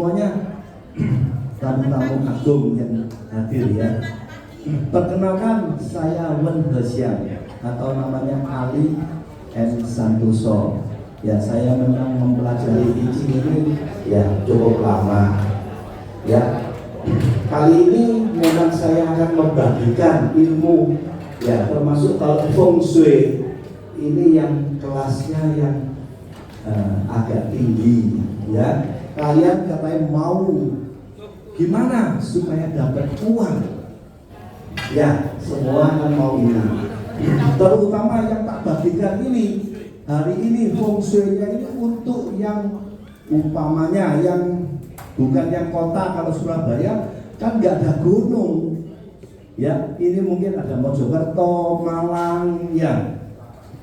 semuanya, tamu-tamu agung yang hadir ya. Perkenalkan, saya Wen Hesiang atau namanya Ali M. Santoso. Ya, saya memang mempelajari teaching ini ya cukup lama. Ya, kali ini memang saya akan membagikan ilmu ya, termasuk kalau feng shui ini yang kelasnya yang agak tinggi ya. Kalian katanya mau gimana supaya dapat uang ya, semua kan mau ini. Terutama yang tak bagikan ini hari ini feng shui-nya ini untuk yang umpamanya yang bukan yang kota. Kalau Surabaya kan nggak ada gunung ya, ini mungkin ada Mojokerto, Malang ya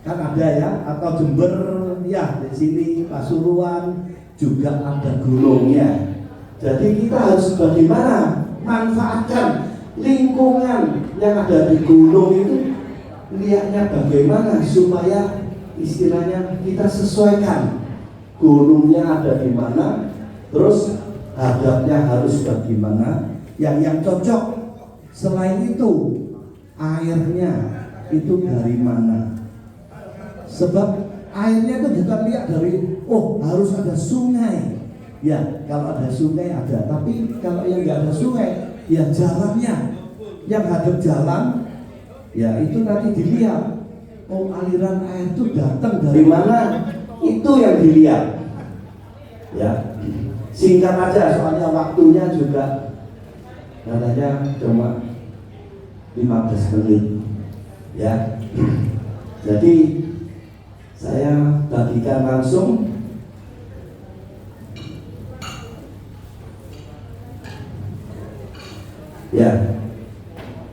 kan ada ya, atau Jember ya, di sini Pasuruan juga ada gunungnya. Jadi kita harus bagaimana manfaatkan lingkungan yang ada di gunung itu, lihatnya bagaimana supaya istilahnya kita sesuaikan gunungnya ada di mana, terus hadapnya harus bagaimana yang cocok. Selain itu airnya itu dari mana, sebab airnya itu bukan lihat dari harus ada sungai ya. Kalau ada sungai ada, tapi kalau yang nggak ada sungai ya jalannya yang hadap jalan ya, itu nanti dilihat aliran air itu datang dari mana, itu yang dilihat ya. Singkat aja soalnya waktunya juga katanya cuma 15 menit ya. Jadi saya bagikan langsung ya.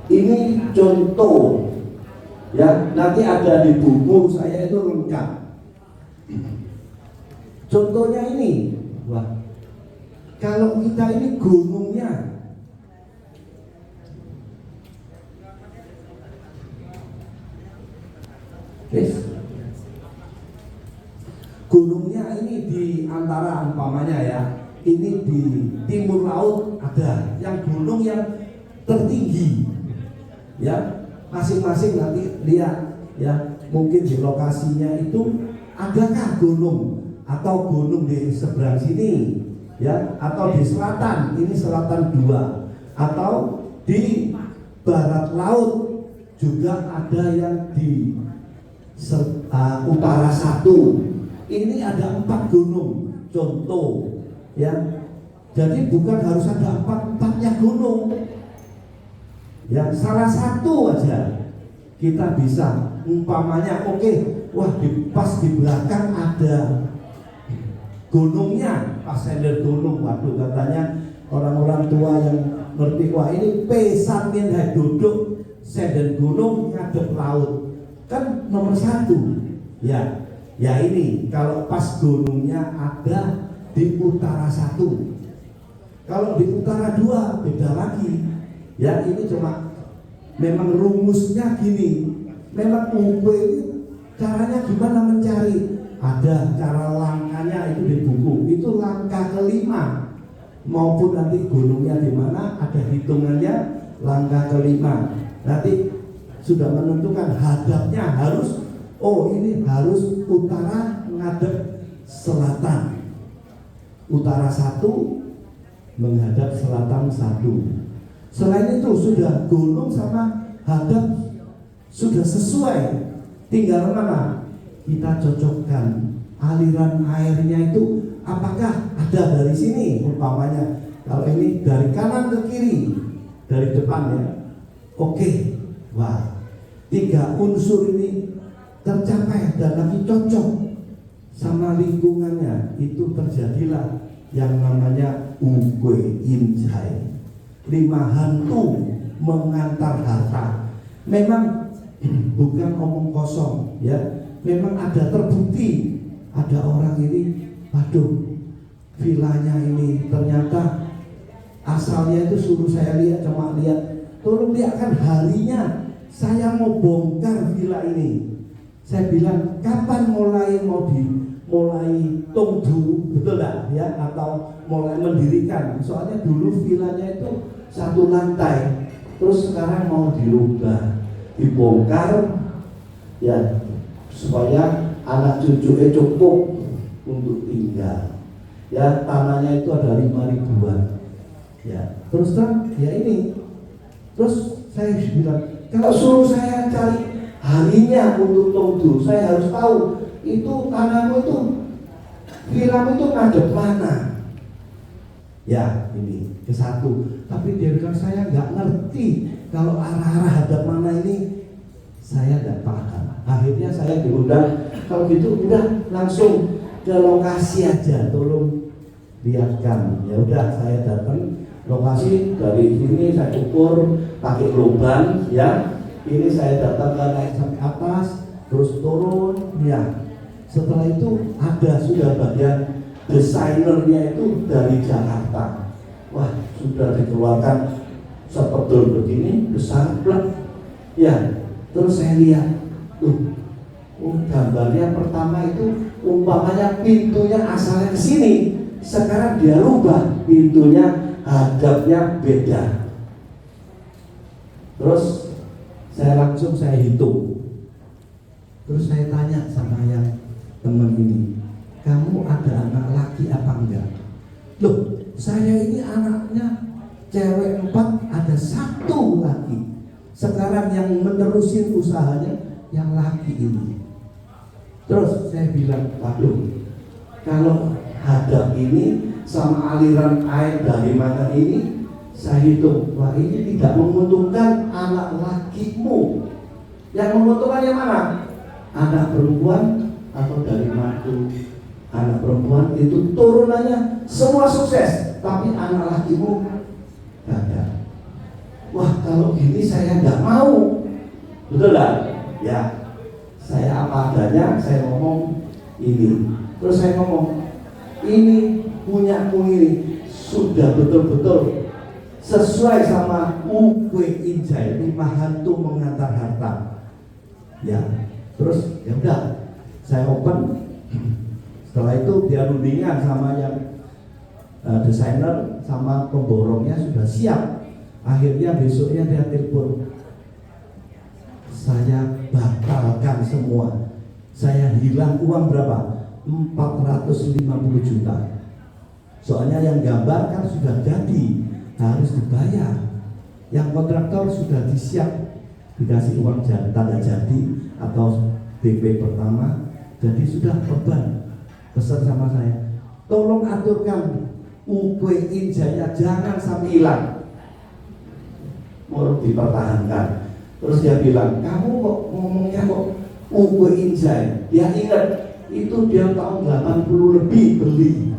Ini contoh ya, nanti ada di buku saya itu lengkap. Contohnya ini, wah, kalau kita ini gunungnya gunungnya ini di antara umpamanya ya, ini di timur laut ada yang gunung yang tertinggi ya, masing-masing nanti lihat ya, mungkin di lokasinya itu adakah gunung atau gunung di seberang sini ya, atau di selatan, ini selatan 2, atau di barat laut juga ada yang di utara 1. Ini ada 4 gunung contoh ya. Jadi bukan harus ada 4-4-nya gunung ya, salah satu aja kita bisa umpamanya wah pas di belakang ada gunungnya, pas sender gunung, waduh katanya orang-orang tua yang ngerti, wah ini pesanin duduk sender gunung ngadep laut kan nomor 1 ya. Ya ini kalau pas gunungnya ada di utara 1, kalau di utara 2 beda lagi ya. Ini cuma memang rumusnya gini, memang itu caranya gimana mencari, ada cara langkahnya itu di buku, itu langkah kelima, maupun nanti gunungnya di mana ada hitungannya langkah kelima. Nanti sudah menentukan hadapnya harus ini harus utara ngadep selatan, utara 1 menghadap selatan 1. Selain itu sudah gunung sama hadap sudah sesuai, tinggal mana kita cocokkan aliran airnya itu, apakah ada dari sini umpamanya, kalau ini dari kanan ke kiri, dari depan ya. Wah, 3 unsur ini tercapai dan lagi cocok sama lingkungannya, itu terjadilah yang namanya Ukwe Injai, 5 hantu mengantar harta. Memang bukan omong kosong ya, memang ada terbukti, ada orang ini, waduh vilanya ini ternyata asalnya itu suruh saya lihat, cuma lihat, tolong lihatkan harinya saya mau bongkar villa ini. Saya bilang kapan mulai mau mulai tunggu, betul nggak ya, atau mulai mendirikan. Soalnya dulu vilanya itu 1 lantai, terus sekarang mau dirubah, dibongkar ya supaya anak cucunya cukup untuk tinggal. Ya tanahnya itu ada 5 ribuan. Ya terus terang ya ini. Terus saya bilang, kalau suruh saya cari harinya untuk tunggu, saya harus tahu itu tanahmu itu, vilamu itu ngadep mana. Ya ini ke satu. Tapi dia bilang saya nggak ngerti kalau arah-arah hadap mana ini, saya nggak paham. Akhirnya saya diundang, kalau gitu udah langsung ke lokasi aja, tolong lihatkan. Ya udah saya datang lokasi, dari sini saya ukur pakai lubang ya. Ini saya datang ke naik sampai atas, terus turun ya. Setelah itu ada sudah bagian desainernya itu dari Jakarta. Wah sudah dikeluarkan sepedul begini besar plek ya. Terus saya lihat tuh, gambarnya pertama itu umpamanya pintunya asalnya ke sini, sekarang dia rubah pintunya hadapnya beda. Terus saya hitung. Terus saya tanya sama yang teman ini, kamu ada anak laki apa enggak? Loh, saya ini anaknya cewek 4, ada 1 laki. Sekarang yang menerusin usahanya yang laki ini. Terus saya bilang, waduh, kalau hadap ini sama aliran air dari mana ini, saya hitung, wah ini tidak menguntungkan anak lakimu. Yang menguntungkan yang mana? Anak perempuan atau dari mantu. Anak perempuan itu turunannya semua sukses, tapi anak lakimu gagal. Wah kalau gini saya nggak mau, betul nggak? Ya, saya apa adanya, saya ngomong ini. Terus saya ngomong, ini punyaku ini sudah betul-betul sesuai sama Ukwe Injai, 5 hantu mengantar harta. Ya, terus ya udah, saya open. Setelah itu dia rundingan sama yang desainer sama pemborongnya sudah siap. Akhirnya besoknya dia telepon, saya batalkan semua. Saya hilang uang berapa? 450 juta. Soalnya yang gambar kan sudah jadi, harus dibayar. Yang kontraktor sudah disiap, dikasih uang tanda jadi atau DP pertama. Jadi sudah beban. Pesan sama saya, tolong aturkan Ukwe Injaya jangan sampai hilang, mau dipertahankan. Terus dia bilang, kamu kok ngomongnya kok Ukwe Injai? Dia ingat itu dia tahun 80 lebih beli.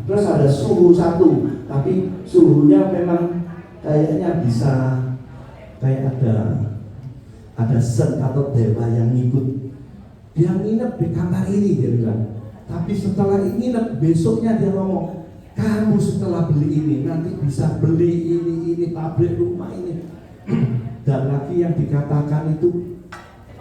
Terus ada suhu 1, tapi suhunya memang kayaknya bisa kayak ada sen atau dewa yang ngikut. Dia nginep di kamar ini, dia bilang. Tapi setelah nginep, besoknya dia ngomong, kamu setelah beli ini nanti bisa beli ini pabrik rumah ini. Dan lagi yang dikatakan itu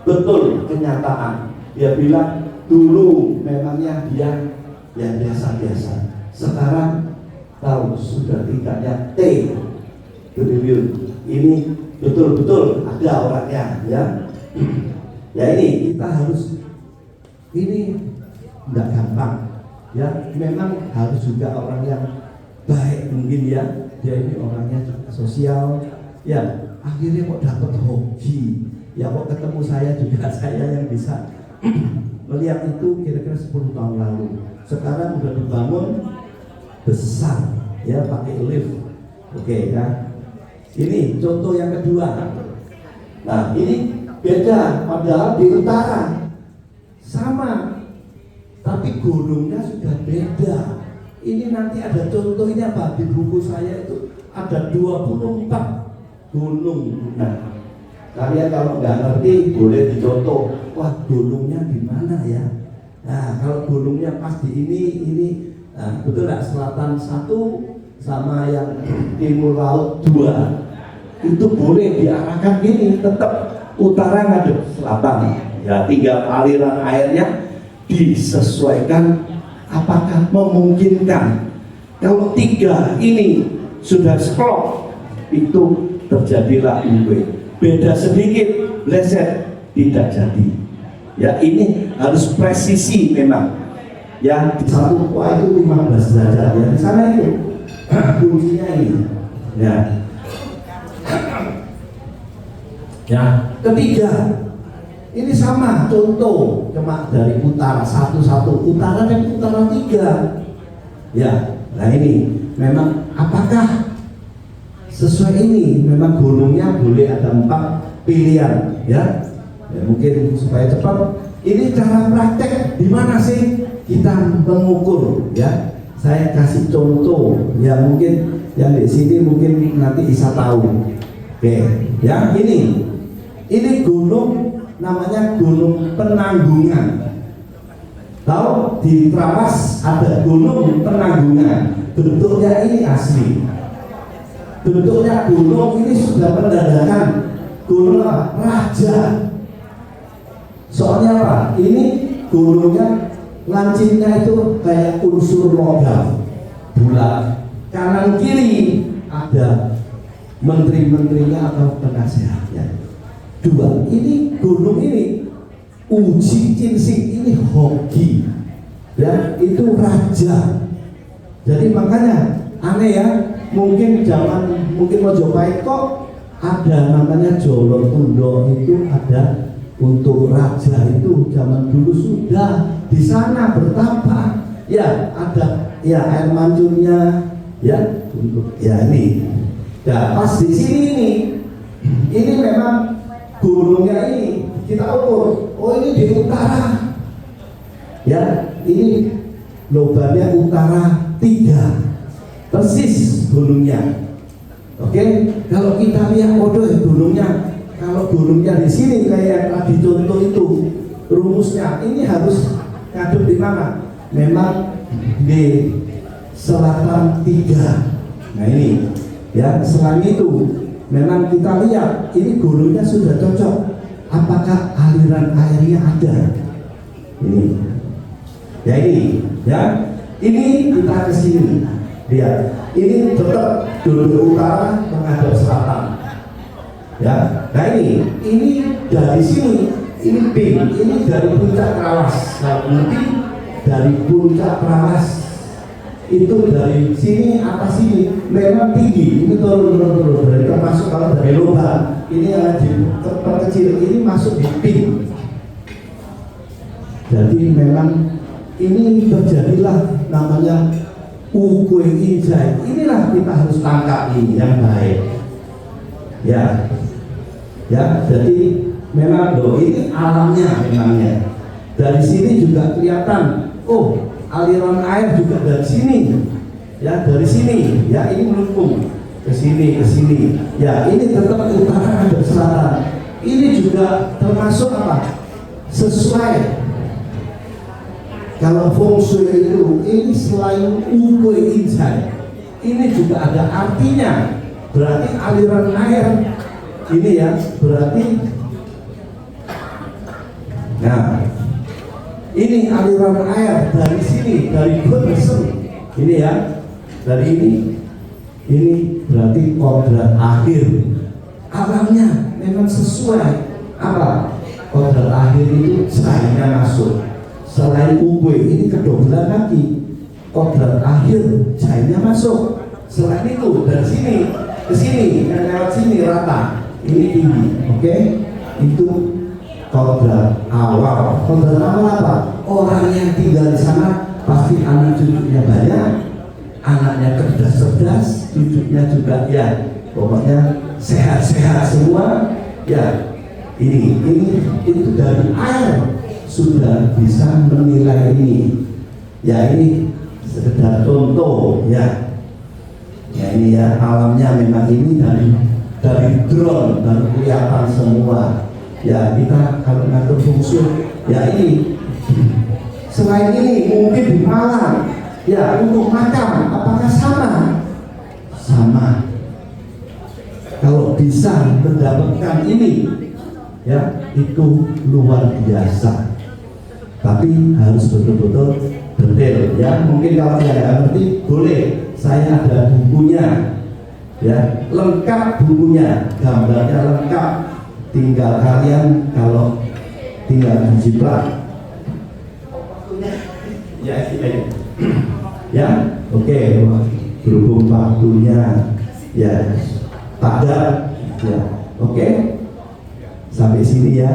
betul kenyataan. Dia bilang dulu memangnya dia ya biasa-biasa. Sekarang tahu sudah tingkatnya T triliun. Ini betul-betul ada orangnya ya. Ya ini kita harus, ini tidak gampang ya, memang harus juga orang yang baik mungkin ya. Dia ini orangnya sosial ya, akhirnya kok dapat hoki ya, kok ketemu saya juga saya yang bisa melihat itu kira-kira 10 tahun lalu. Sekarang udah dibangun besar ya, pakai lift. Oke ya, ini contoh yang kedua. Nah ini beda, padahal di utara sama, tapi gunungnya sudah beda. Ini nanti ada contohnya Pak, di buku saya itu ada 24 gunung. Nah, kalian kalau nggak ngerti boleh dicontoh. Wah, gunungnya di mana ya? Nah, kalau gunungnya pas di ini, nah, betul nggak? Selatan 1 sama yang timur laut 2 itu boleh diarahkan gini, tetap utara ngadep selatan. Ya, tinggal aliran airnya disesuaikan, apakah memungkinkan. Kalau 3 ini sudah splok, itu terjadilah UW. Beda sedikit, leset, tidak jadi. Ya, ini harus presisi memang. Ya, di satu kuah itu 15 derajat. Ya, di sana itu kuncinya ini. Ya. Ya, ketiga, ini sama contoh, cuma dari utara satu-satu, utara dan utara 3. Ya, nah ini memang apakah sesuai ini? Memang gunungnya boleh ada 4 pilihan, ya. Ya mungkin supaya cepat. Ini cara praktek di mana sih kita mengukur, ya? Saya kasih contoh, ya mungkin yang di sini mungkin nanti bisa tahu. Oke, ya ini gunung namanya Gunung Penanggungan. Tahu di Trawas ada Gunung Penanggungan. Bentuknya ini asli. Bentuknya gunung ini sudah menandakan gunung apa? Raja. Soalnya apa? Ini gunungnya lancipnya itu kayak unsur logam bulat. Kanan kiri ada menteri-menterinya atau penasehatnya. 2, ini gunung ini uji cincin, ini hoki, ya itu raja. Jadi makanya aneh ya, mungkin Mojopahit kok ada namanya Jolo Tundo, itu ada untuk raja, itu zaman dulu sudah di sana bertapa, ya ada ya air mancurnya, ya untuk ya ini. Nah pas di sini ini memang gunungnya ini kita ukur, oh ini di utara, ya ini lubangnya utara 3 persis gunungnya. Oke, kalau kita lihat gunungnya, kalau gunungnya di sini kayak tadi contoh itu rumusnya, ini harus ngadep di mana? Memang di selatan 3. Nah ini, ya selain itu memang kita lihat ini gunungnya sudah cocok. Apakah aliran airnya ada? Ini, ya ini kita ke sini. Lihat, ini tetap duduk utara menghadap selatan. Ya, nah ini dari sini, ini pink, ini dari puncak Trawas. Nah, nanti dari puncak Trawas itu dari sini atas sini memang tinggi, ini turun dari termasuk kalau dari lubang ini yang terkecil ini masuk di pink. Jadi memang ini terjadilah namanya Ukwe Injai. Inilah kita harus tangkap ini yang baik. Ya, jadi memang ini alamnya memangnya. Dari sini juga kelihatan. Oh, aliran air juga dari sini, ya dari sini, ya ini melengkung ke sini, ya ini tetap utara dan selatan. Ini juga termasuk apa? Sesuai. Kalau feng shui itu, ini selain Ukwe Injai, ini juga ada artinya. Berarti aliran air ini ya, berarti nah ini aliran air dari sini, dari Godersen ini ya, dari ini berarti kodrat akhir. Alamnya memang sesuai apa? Kodrat akhir itu cahayanya masuk. Selain Ukwe ini kedobelan lagi, kodrat akhir cahayanya masuk. Selain itu dari sini ke sini, yang lewat sini rata, ini tinggi, oke? Itu kodrat awal. Kodrat awal apa? Orang yang tinggal di sana pasti anak cucunya banyak, anaknya cerdas, cucunya juga ya, pokoknya sehat-sehat semua. Ya, ini itu dari air sudah bisa menilai ini. Ya ini sekedar contoh ya. Ya ini ya alamnya memang ini dari drone baru kelihatan semua. Ya kita kalau ngatur fungsi ya ini selain ini mungkin di Malang ya untuk makam apakah sama kalau bisa mendapatkan ini ya itu luar biasa. tapi harus betul-betul detail ya. Mungkin kalau saya nggak ngerti boleh, saya ada bukunya ya, lengkap bukunya, gambarnya lengkap, tinggal kalian kalau tinggal dijiplak ya ya. Oke, berhubung waktunya ya padat ya, oke sampai sini ya.